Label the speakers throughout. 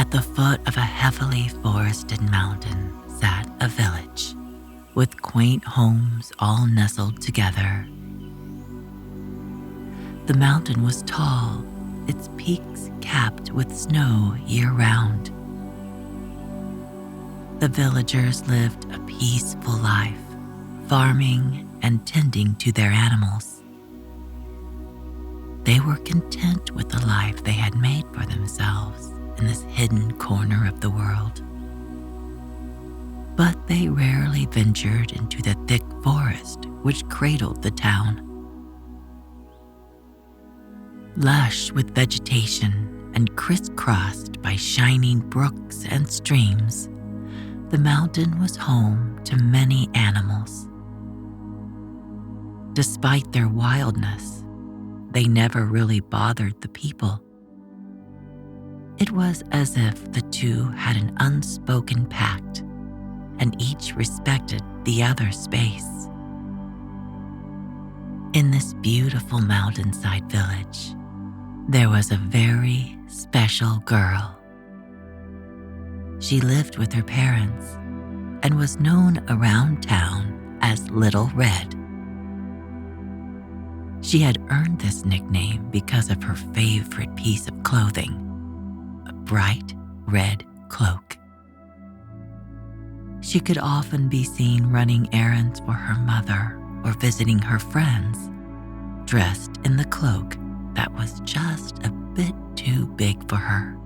Speaker 1: At the foot of a heavily forested mountain sat a village, with quaint homes all nestled together. The mountain was tall, its peaks capped with snow year-round. The villagers lived a peaceful life, farming and tending to their animals. They were content with the life they had made for themselves in this hidden corner of the world. But they rarely ventured into the thick forest which cradled the town. Lush with vegetation and crisscrossed by shining brooks and streams, the mountain was home to many animals. Despite their wildness, they never really bothered the people. It was as if the two had an unspoken pact, and each respected the other's space. In this beautiful mountainside village, there was a very special girl. She lived with her parents and was known around town as Little Red. She had earned this nickname because of her favorite piece of clothing, a bright red cloak. She could often be seen running errands for her mother or visiting her friends, dressed in the cloak that was just a bit too big for her.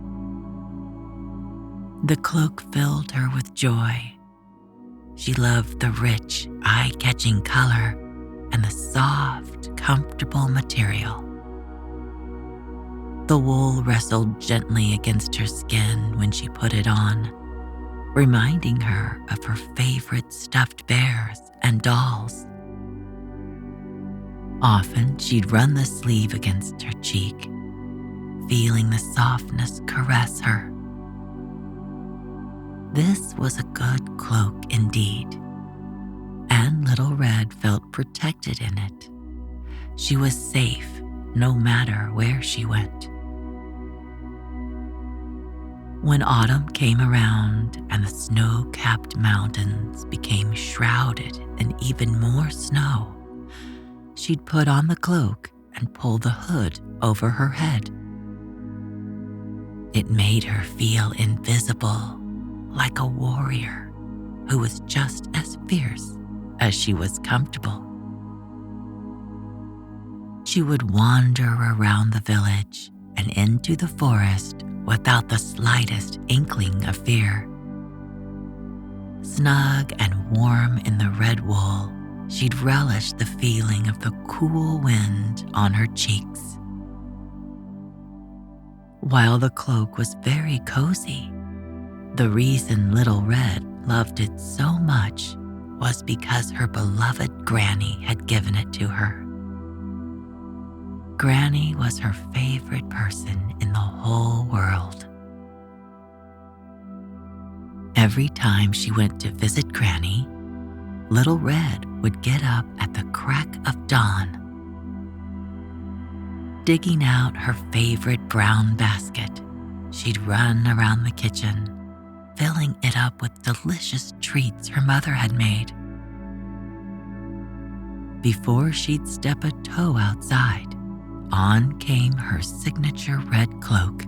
Speaker 1: The cloak filled her with joy. She loved the rich, eye-catching color and the soft, comfortable material. The wool rustled gently against her skin when she put it on, reminding her of her favorite stuffed bears and dolls. Often she'd run the sleeve against her cheek, feeling the softness caress her. This was a good cloak indeed, and Little Red felt protected in it. She was safe no matter where she went. When autumn came around and the snow-capped mountains became shrouded in even more snow, she'd put on the cloak and pull the hood over her head. It made her feel invisible, like a warrior who was just as fierce as she was comfortable. She would wander around the village and into the forest without the slightest inkling of fear. Snug and warm in the red wool, she'd relish the feeling of the cool wind on her cheeks. While the cloak was very cozy, the reason Little Red loved it so much was because her beloved Granny had given it to her. Granny was her favorite person in the whole world. Every time she went to visit Granny, Little Red would get up at the crack of dawn. Digging out her favorite brown basket, she'd run around the kitchen, filling it up with delicious treats her mother had made. Before she'd step a toe outside, on came her signature red cloak.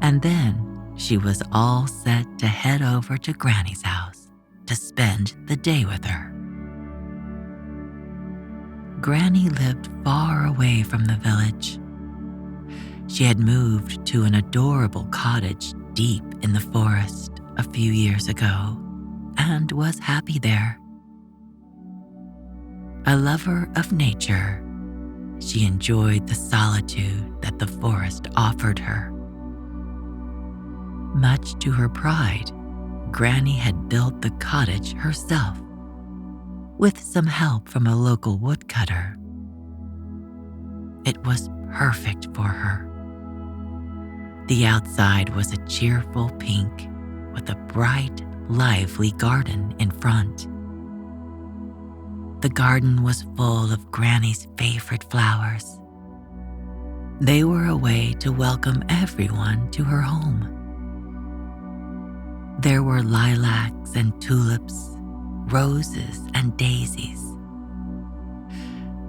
Speaker 1: And then she was all set to head over to Granny's house to spend the day with her. Granny lived far away from the village. She had moved to an adorable cottage deep in the forest a few years ago and was happy there. A lover of nature, she enjoyed the solitude that the forest offered her. Much to her pride, Granny had built the cottage herself, with some help from a local woodcutter. It was perfect for her. The outside was a cheerful pink with a bright, lively garden in front. The garden was full of Granny's favorite flowers. They were a way to welcome everyone to her home. There were lilacs and tulips, roses and daisies.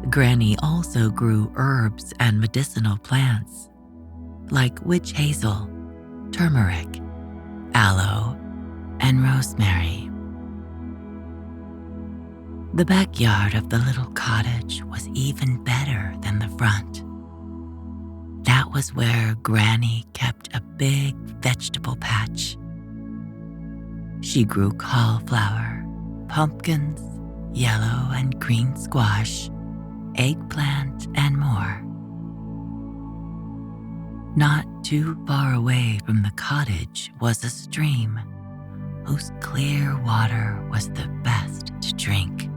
Speaker 1: Granny also grew herbs and medicinal plants like witch hazel, turmeric, aloe, and rosemary. The backyard of the little cottage was even better than the front. That was where Granny kept a big vegetable patch. She grew cauliflower, pumpkins, yellow and green squash, eggplant, and more. Not too far away from the cottage was a stream whose clear water was the best to drink.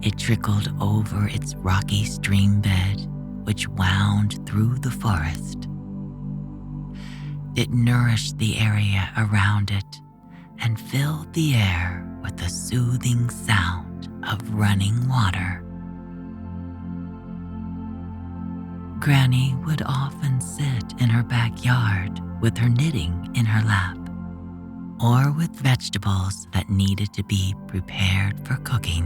Speaker 1: It trickled over its rocky stream bed, which wound through the forest. It nourished the area around it and filled the air with the soothing sound of running water. Granny would often sit in her backyard with her knitting in her lap, or with vegetables that needed to be prepared for cooking.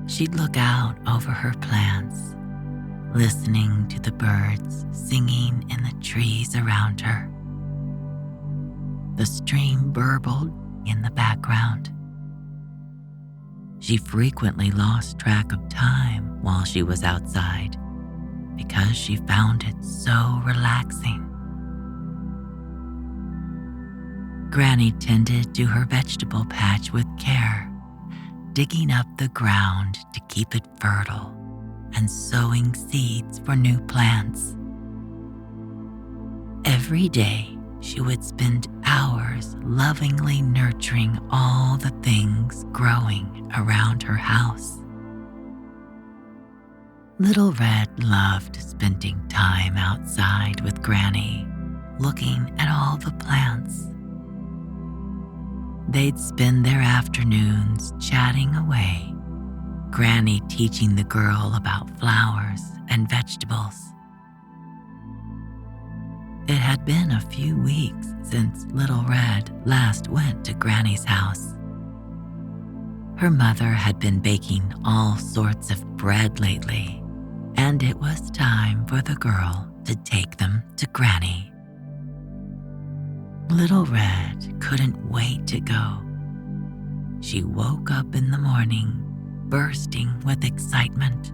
Speaker 1: She'd look out over her plants, listening to the birds singing in the trees around her. The stream burbled in the background. She frequently lost track of time while she was outside because she found it so relaxing. Granny tended to her vegetable patch with care, digging up the ground to keep it fertile and sowing seeds for new plants. Every day, she would spend hours lovingly nurturing all the things growing around her house. Little Red loved spending time outside with Granny, looking at all the plants. They'd spend their afternoons chatting away, Granny teaching the girl about flowers and vegetables. It had been a few weeks since Little Red last went to Granny's house. Her mother had been baking all sorts of bread lately, and it was time for the girl to take them to Granny. Little Red couldn't wait to go. She woke up in the morning, bursting with excitement.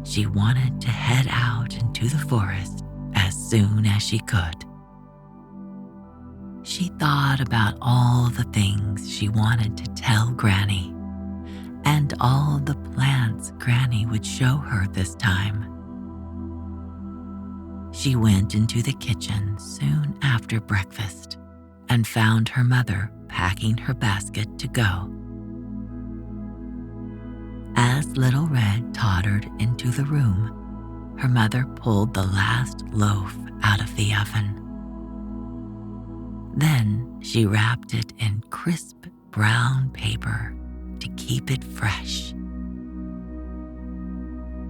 Speaker 1: She wanted to head out into the forest as soon as she could. She thought about all the things she wanted to tell Granny and all the plants Granny would show her this time. She went into the kitchen soon after breakfast and found her mother packing her basket to go. As Little Red tottered into the room, her mother pulled the last loaf out of the oven. Then she wrapped it in crisp brown paper to keep it fresh.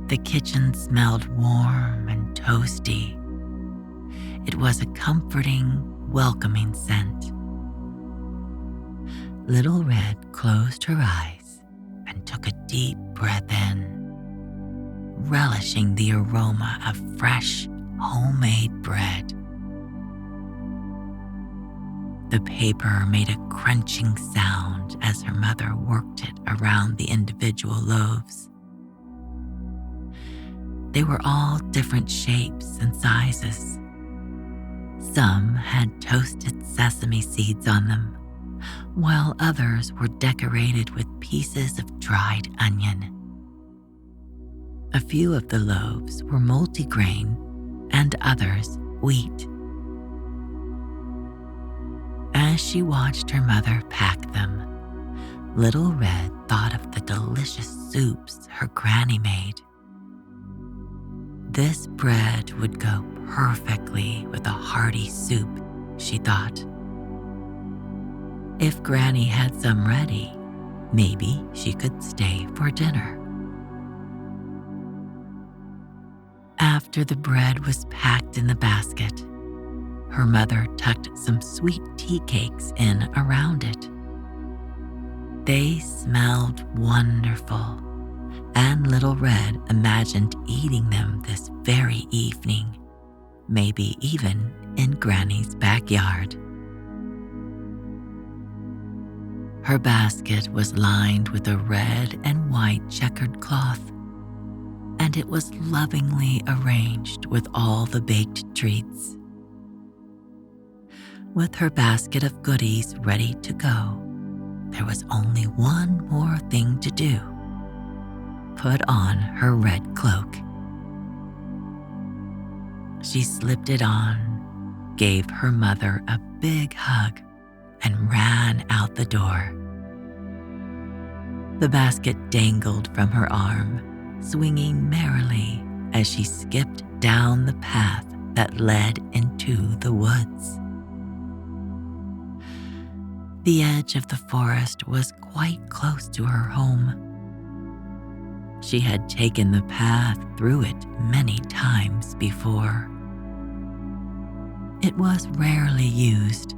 Speaker 1: The kitchen smelled warm and toasty. It was a comforting, welcoming scent. Little Red closed her eyes and took a deep breath in, relishing the aroma of fresh, homemade bread. The paper made a crunching sound as her mother worked it around the individual loaves. They were all different shapes and sizes. Some had toasted sesame seeds on them, while others were decorated with pieces of dried onion. A few of the loaves were multigrain and others wheat. As she watched her mother pack them, Little Red thought of the delicious soups her granny made. This bread would go perfectly with a hearty soup, she thought. If Granny had some ready, maybe she could stay for dinner. After the bread was packed in the basket, her mother tucked some sweet tea cakes in around it. They smelled wonderful, and Little Red imagined eating them this very evening, maybe even in Granny's backyard. Her basket was lined with a red and white checkered cloth, and it was lovingly arranged with all the baked treats. With her basket of goodies ready to go, there was only one more thing to do: put on her red cloak. She slipped it on, gave her mother a big hug, and ran out the door. The basket dangled from her arm, swinging merrily as she skipped down the path that led into the woods. The edge of the forest was quite close to her home. She had taken the path through it many times before. It was rarely used,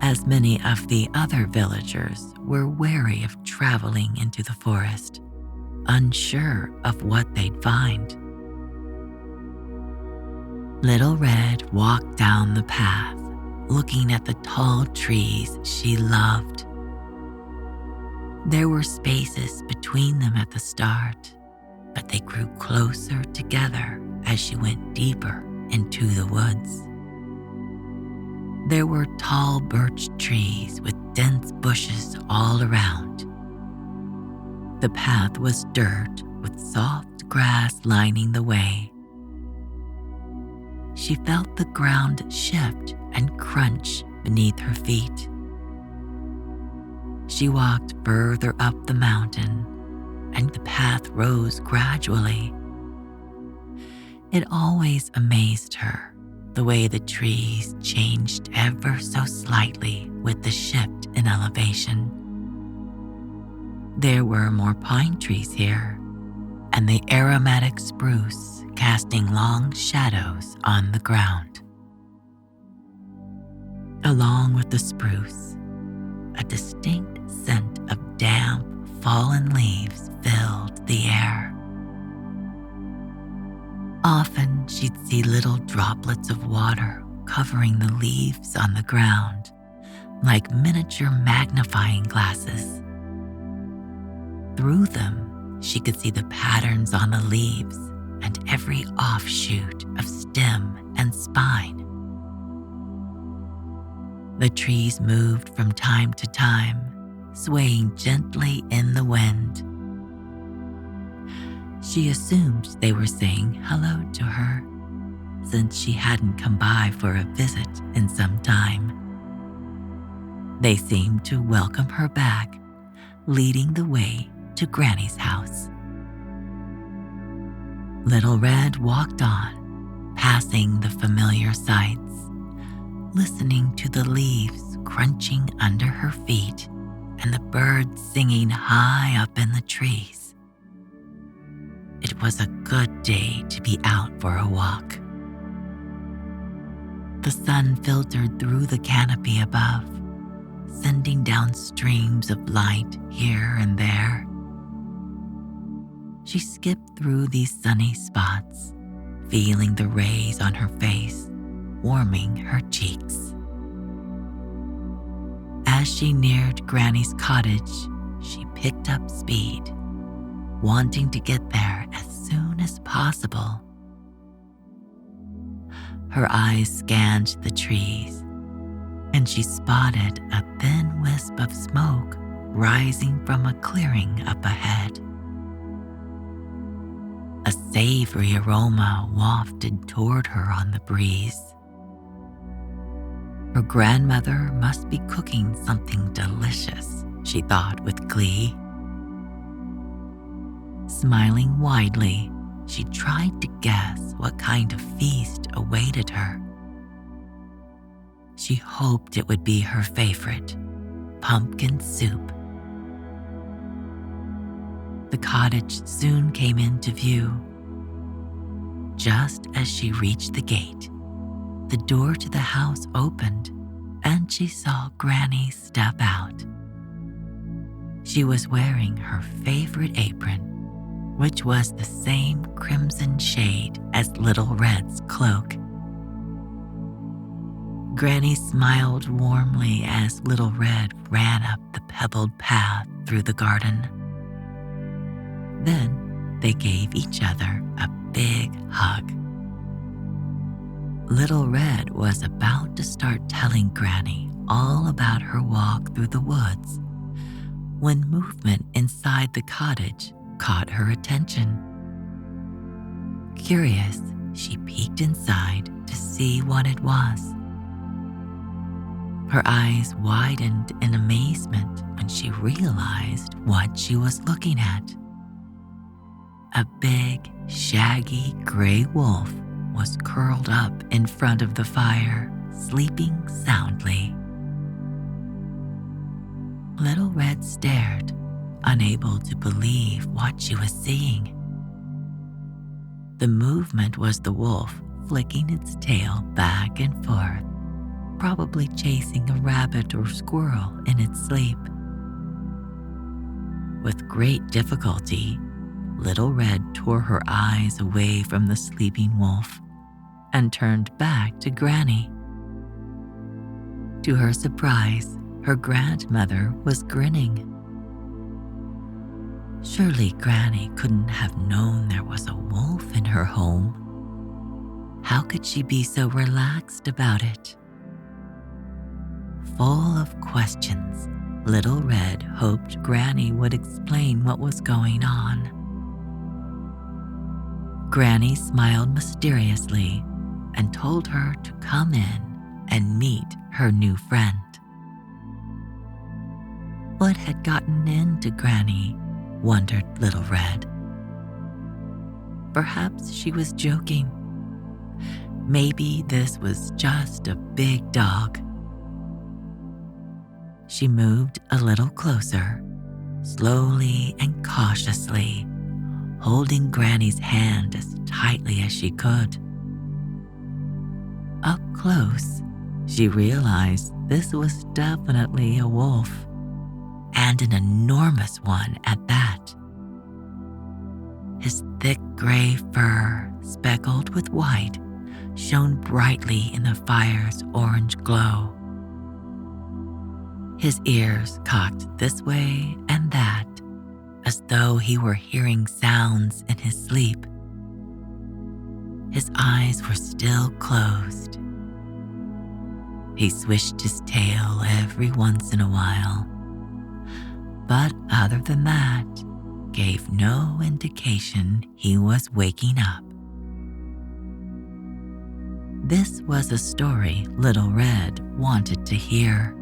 Speaker 1: as many of the other villagers were wary of traveling into the forest, unsure of what they'd find. Little Red walked down the path, looking at the tall trees she loved. There were spaces between them at the start, but they grew closer together as she went deeper into the woods. There were tall birch trees with dense bushes all around. The path was dirt with soft grass lining the way. She felt the ground shift and crunch beneath her feet. She walked further up the mountain, and the path rose gradually. It always amazed her the way the trees changed ever so slightly with the shift in elevation. There were more pine trees here, and the aromatic spruce casting long shadows on the ground. Along with the spruce, a distinct scent of damp, fallen leaves filled the air. Often she'd see little droplets of water covering the leaves on the ground, like miniature magnifying glasses. Through them, she could see the patterns on the leaves and every offshoot of stem and spine. The trees moved from time to time, swaying gently in the wind. She assumed they were saying hello to her, since she hadn't come by for a visit in some time. They seemed to welcome her back, leading the way to Granny's house. Little Red walked on, passing the familiar sights, listening to the leaves crunching under her feet and the birds singing high up in the trees. It was a good day to be out for a walk. The sun filtered through the canopy above, sending down streams of light here and there. She skipped through these sunny spots, feeling the rays on her face, warming her cheeks. As she neared Granny's cottage, she picked up speed, wanting to get there as soon as possible. Her eyes scanned the trees, and she spotted a thin wisp of smoke rising from a clearing up ahead. A savory aroma wafted toward her on the breeze. Her grandmother must be cooking something delicious, she thought with glee. Smiling widely, she tried to guess what kind of feast awaited her. She hoped it would be her favorite, pumpkin soup. The cottage soon came into view. Just as she reached the gate, the door to the house opened and she saw Granny step out. She was wearing her favorite apron, which was the same crimson shade as Little Red's cloak. Granny smiled warmly as Little Red ran up the pebbled path through the garden. Then they gave each other a big hug. Little Red was about to start telling Granny all about her walk through the woods when movement inside the cottage caught her attention. Curious, she peeked inside to see what it was. Her eyes widened in amazement when she realized what she was looking at. A big, shaggy gray wolf was curled up in front of the fire, sleeping soundly. Little Red stared, unable to believe what she was seeing. The movement was the wolf flicking its tail back and forth, probably chasing a rabbit or squirrel in its sleep. With great difficulty, Little Red tore her eyes away from the sleeping wolf and turned back to Granny. To her surprise, her grandmother was grinning. Surely Granny couldn't have known there was a wolf in her home. How could she be so relaxed about it? Full of questions, Little Red hoped Granny would explain what was going on. Granny smiled mysteriously and told her to come in and meet her new friend. What had gotten into Granny, wondered Little Red. Perhaps she was joking. Maybe this was just a big dog. She moved a little closer, slowly and cautiously, holding Granny's hand as tightly as she could. Up close, she realized this was definitely a wolf, and an enormous one at that. His thick gray fur, speckled with white, shone brightly in the fire's orange glow. His ears cocked this way and that, as though he were hearing sounds in his sleep. His eyes were still closed. He swished his tail every once in a while, but other than that, gave no indication he was waking up. This was a story Little Red wanted to hear.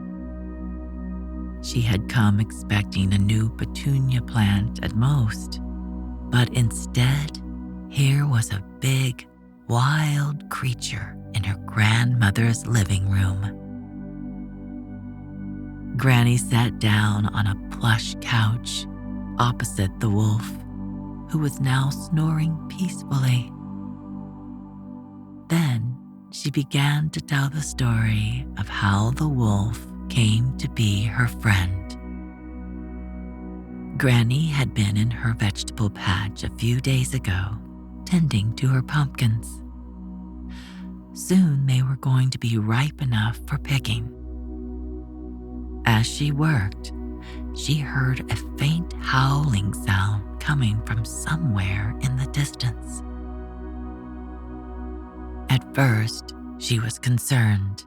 Speaker 1: She had come expecting a new petunia plant at most, but instead, here was a big, wild creature in her grandmother's living room. Granny sat down on a plush couch opposite the wolf, who was now snoring peacefully. Then she began to tell the story of how the wolf came to be her friend. Granny had been in her vegetable patch a few days ago, tending to her pumpkins. Soon they were going to be ripe enough for picking. As she worked, she heard a faint howling sound coming from somewhere in the distance. At first, she was concerned.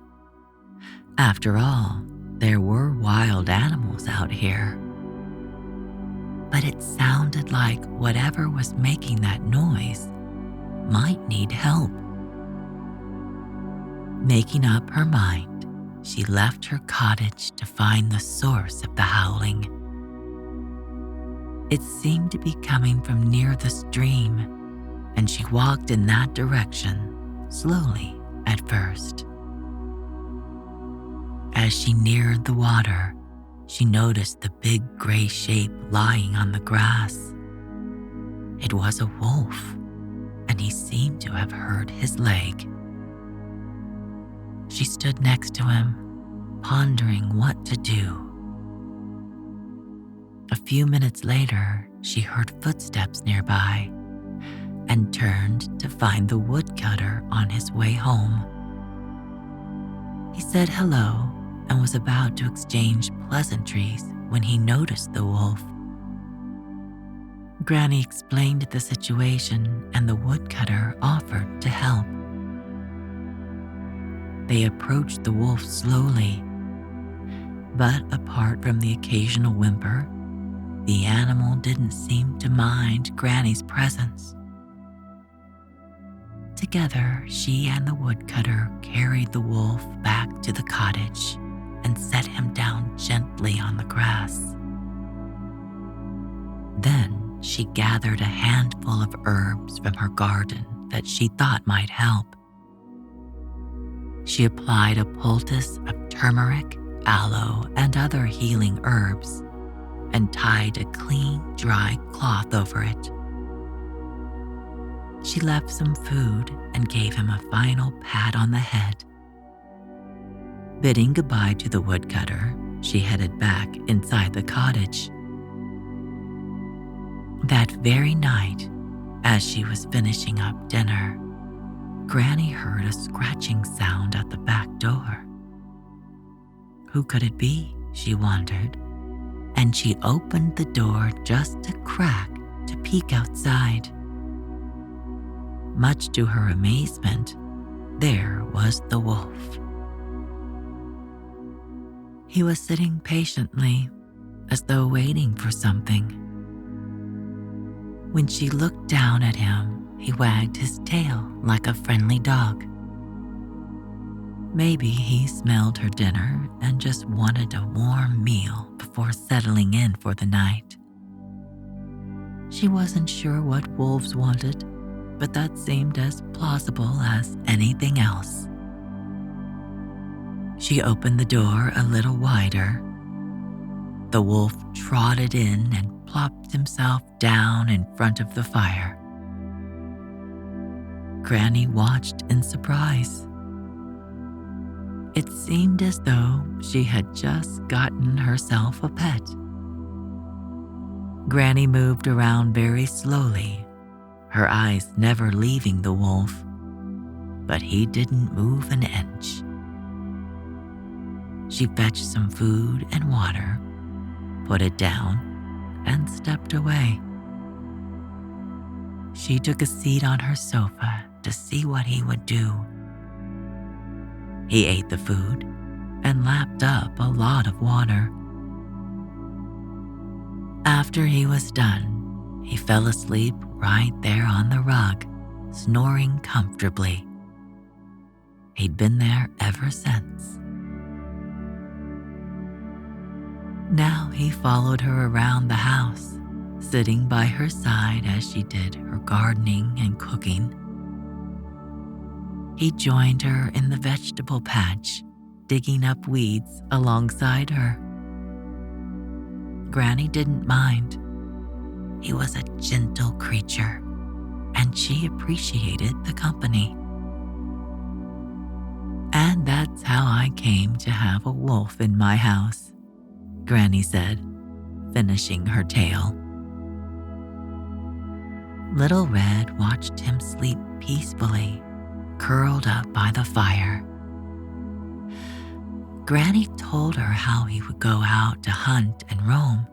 Speaker 1: After all, there were wild animals out here. But it sounded like whatever was making that noise might need help. Making up her mind, she left her cottage to find the source of the howling. It seemed to be coming from near the stream, and she walked in that direction, slowly at first. As she neared the water, she noticed the big gray shape lying on the grass. It was a wolf, and and he seemed to have hurt his leg. She stood next to him, pondering what to do. A few minutes later, she heard footsteps nearby and turned to find the woodcutter on his way home. He said hello and was about to exchange pleasantries when he noticed the wolf. Granny explained the situation and the woodcutter offered to help. They approached the wolf slowly, but apart from the occasional whimper, the animal didn't seem to mind Granny's presence. Together, she and the woodcutter carried the wolf back to the cottage and set him down gently on the grass. Then she gathered a handful of herbs from her garden that she thought might help. She applied a poultice of turmeric, aloe, and other healing herbs and tied a clean, dry cloth over it. She left some food and gave him a final pat on the head. Bidding goodbye to the woodcutter, she headed back inside the cottage. That very night, as she was finishing up dinner, Granny heard a scratching sound at the back door. Who could it be, she wondered, and she opened the door just a crack to peek outside. Much to her amazement, there was the wolf. He was sitting patiently, as though waiting for something. When she looked down at him, he wagged his tail like a friendly dog. Maybe he smelled her dinner and just wanted a warm meal before settling in for the night. She wasn't sure what wolves wanted, but that seemed as plausible as anything else. She opened the door a little wider. The wolf trotted in and plopped himself down in front of the fire. Granny watched in surprise. It seemed as though she had just gotten herself a pet. Granny moved around very slowly, her eyes never leaving the wolf, but he didn't move an inch. She fetched some food and water, put it down, and stepped away. She took a seat on her sofa to see what he would do. He ate the food and lapped up a lot of water. After he was done, he fell asleep right there on the rug, snoring comfortably. He'd been there ever since. Now he followed her around the house, sitting by her side as she did her gardening and cooking. He joined her in the vegetable patch, digging up weeds alongside her. Granny didn't mind. He was a gentle creature, and she appreciated the company. And that's how I came to have a wolf in my house, Granny said, finishing her tale. Little Red watched him sleep peacefully, curled up by the fire. Granny told her how he would go out to hunt and roam,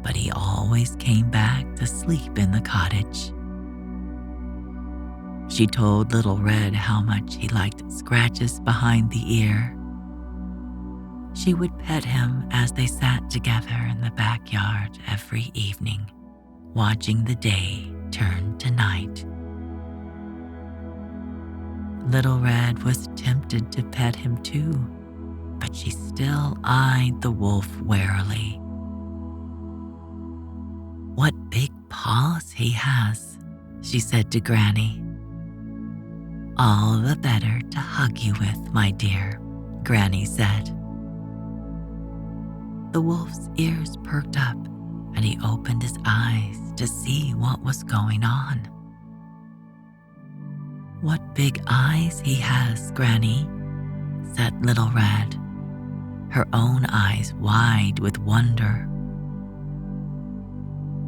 Speaker 1: but he always came back to sleep in the cottage. She told Little Red how much he liked scratches behind the ear. She would pet him as they sat together in the backyard every evening, watching the day turn to night. Little Red was tempted to pet him too, but she still eyed the wolf warily. "What big paws he has," she said to Granny. "All the better to hug you with, my dear," Granny said. The wolf's ears perked up and he opened his eyes to see what was going on. "What big eyes he has, Granny," said Little Red, her own eyes wide with wonder.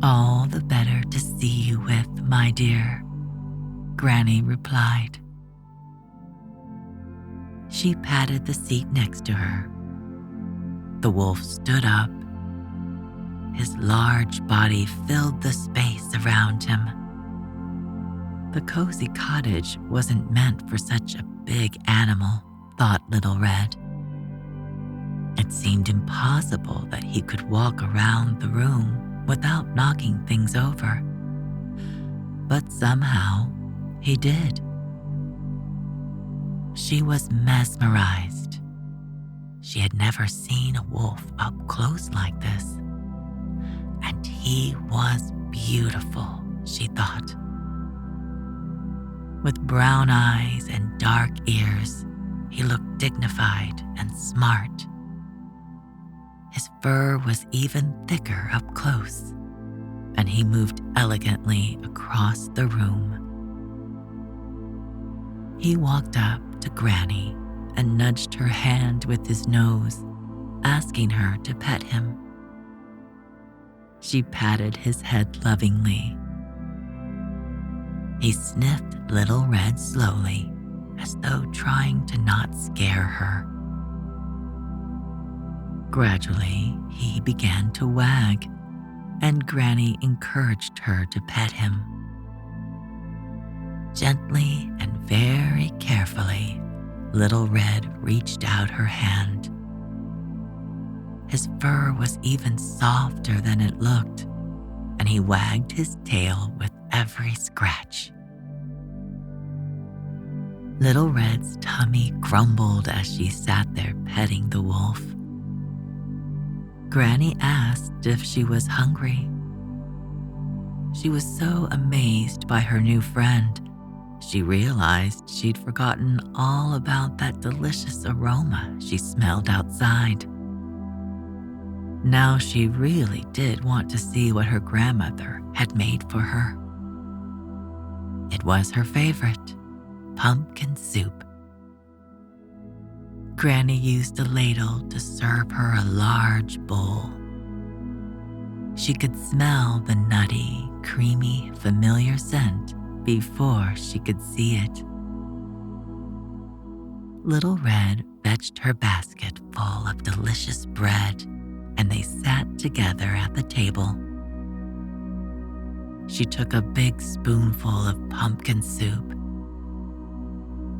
Speaker 1: "All the better to see you with, my dear," Granny replied. She patted the seat next to her. The wolf stood up. His large body filled the space around him. The cozy cottage wasn't meant for such a big animal, thought Little Red. It seemed impossible that he could walk around the room without knocking things over. But somehow, he did. She was mesmerized. She had never seen a wolf up close like this. And he was beautiful, she thought. With brown eyes and dark ears, he looked dignified and smart. His fur was even thicker up close, and he moved elegantly across the room. He walked up to Granny and nudged her hand with his nose, asking her to pet him. She patted his head lovingly. He sniffed Little Red slowly, as though trying to not scare her. Gradually, he began to wag, and Granny encouraged her to pet him. Gently and very carefully, Little Red reached out her hand. His fur was even softer than it looked, and he wagged his tail with every scratch. Little Red's tummy grumbled as she sat there petting the wolf. Granny asked if she was hungry. She was so amazed by her new friend, she realized she'd forgotten all about that delicious aroma she smelled outside. Now she really did want to see what her grandmother had made for her. It was her favorite, pumpkin soup. Granny used a ladle to serve her a large bowl. She could smell the nutty, creamy, familiar scent before she could see it. Little Red fetched her basket full of delicious bread, and they sat together at the table. She took a big spoonful of pumpkin soup.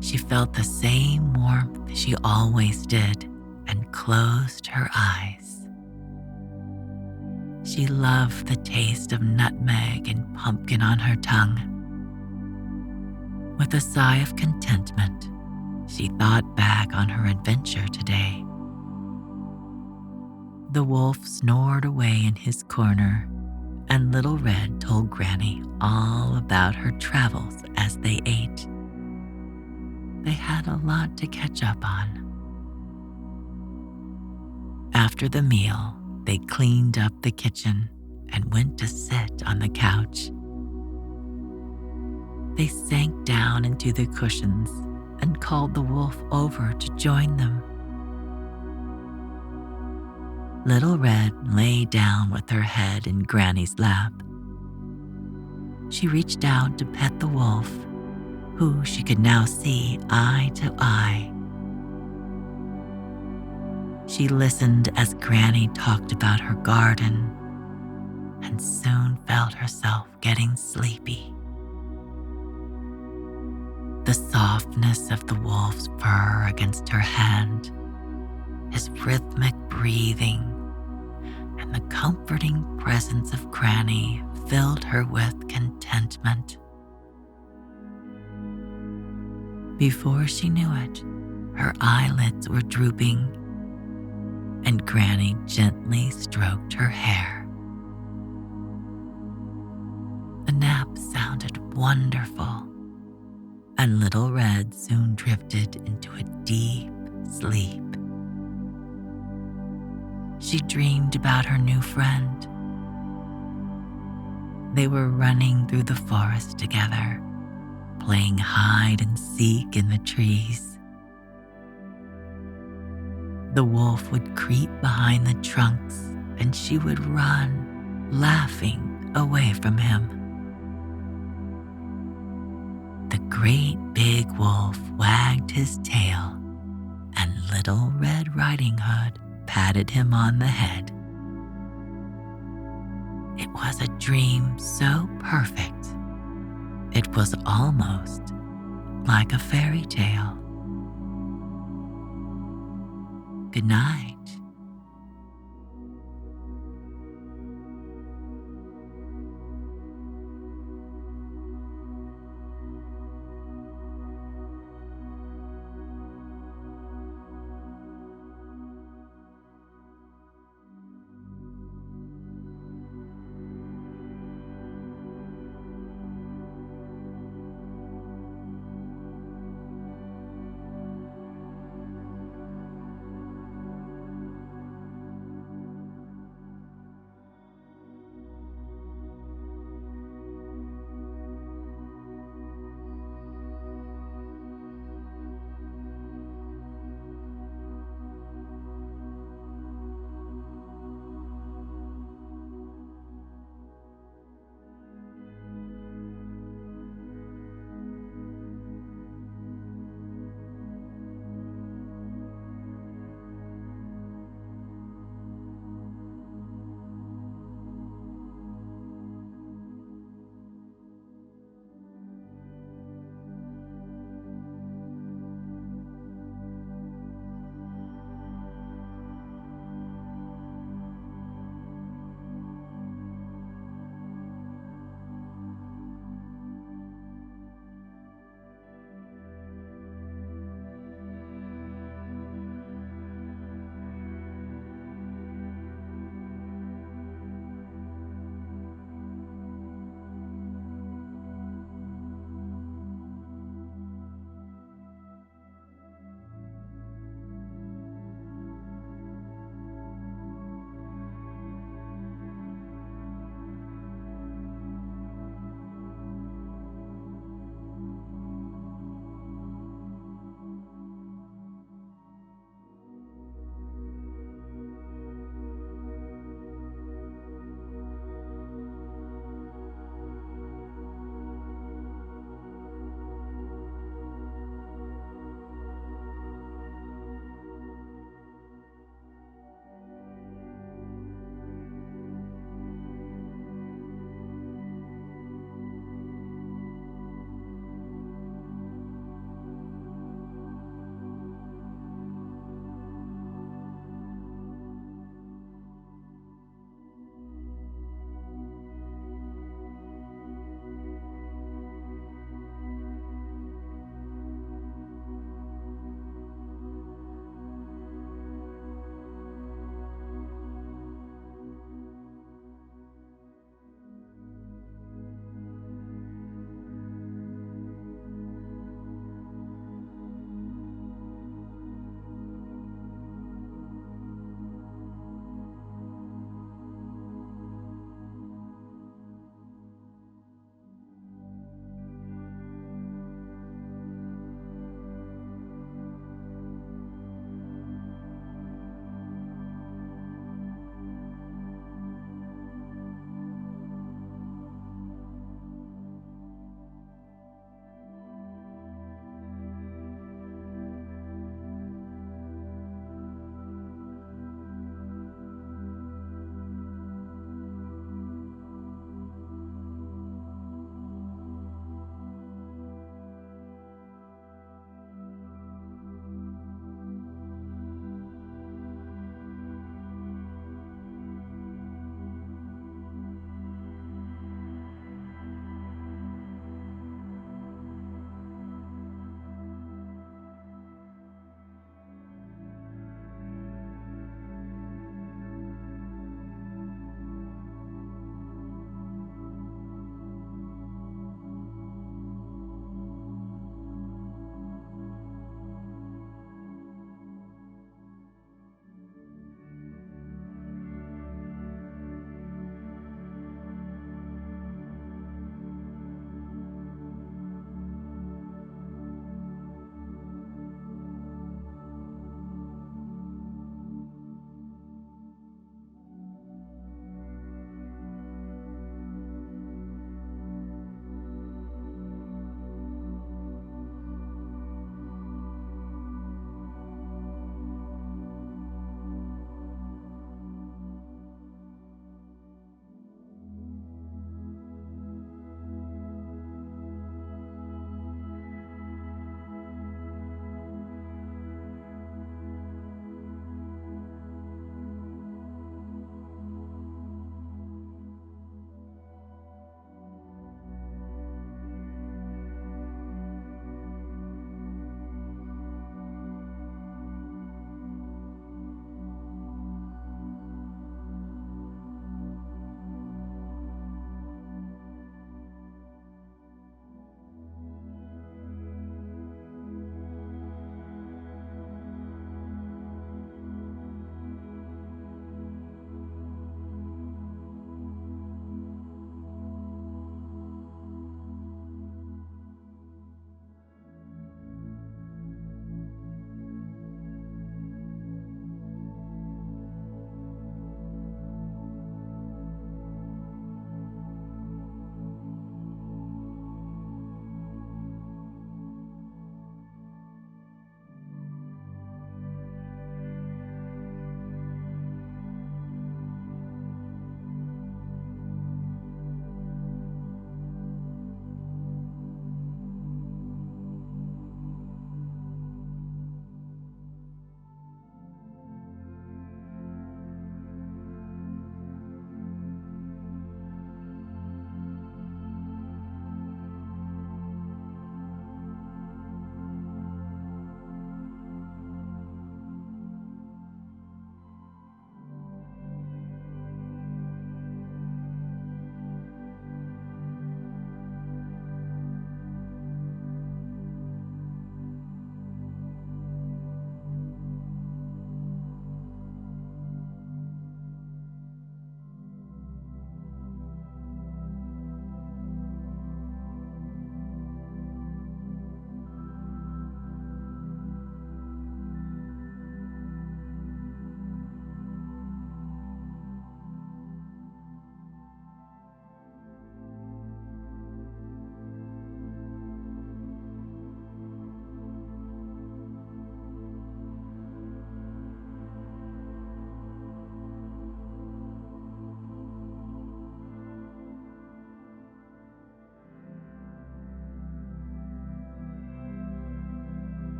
Speaker 1: She felt the same warmth she always did and closed her eyes. She loved the taste of nutmeg and pumpkin on her tongue. With a sigh of contentment, she thought back on her adventure today. The wolf snored away in his corner, and Little Red told Granny all about her travels as they ate. They had a lot to catch up on. After the meal, they cleaned up the kitchen and went to sit on the couch. They sank down into the cushions and called the wolf over to join them. Little Red lay down with her head in Granny's lap. She reached out to pet the wolf, who she could now see eye to eye. She listened as Granny talked about her garden and soon felt herself getting sleepy. The softness of the wolf's fur against her hand, his rhythmic breathing, and the comforting presence of Granny filled her with contentment. Before she knew it, her eyelids were drooping, and Granny gently stroked her hair. The nap sounded wonderful, and Little Red soon drifted into a deep sleep. She dreamed about her new friend. They were running through the forest together, playing hide and seek in the trees. The wolf would creep behind the trunks and she would run, laughing, away from him. The great big wolf wagged his tail and Little Red Riding Hood patted him on the head. It was a dream so perfect, it was almost like a fairy tale. Good night.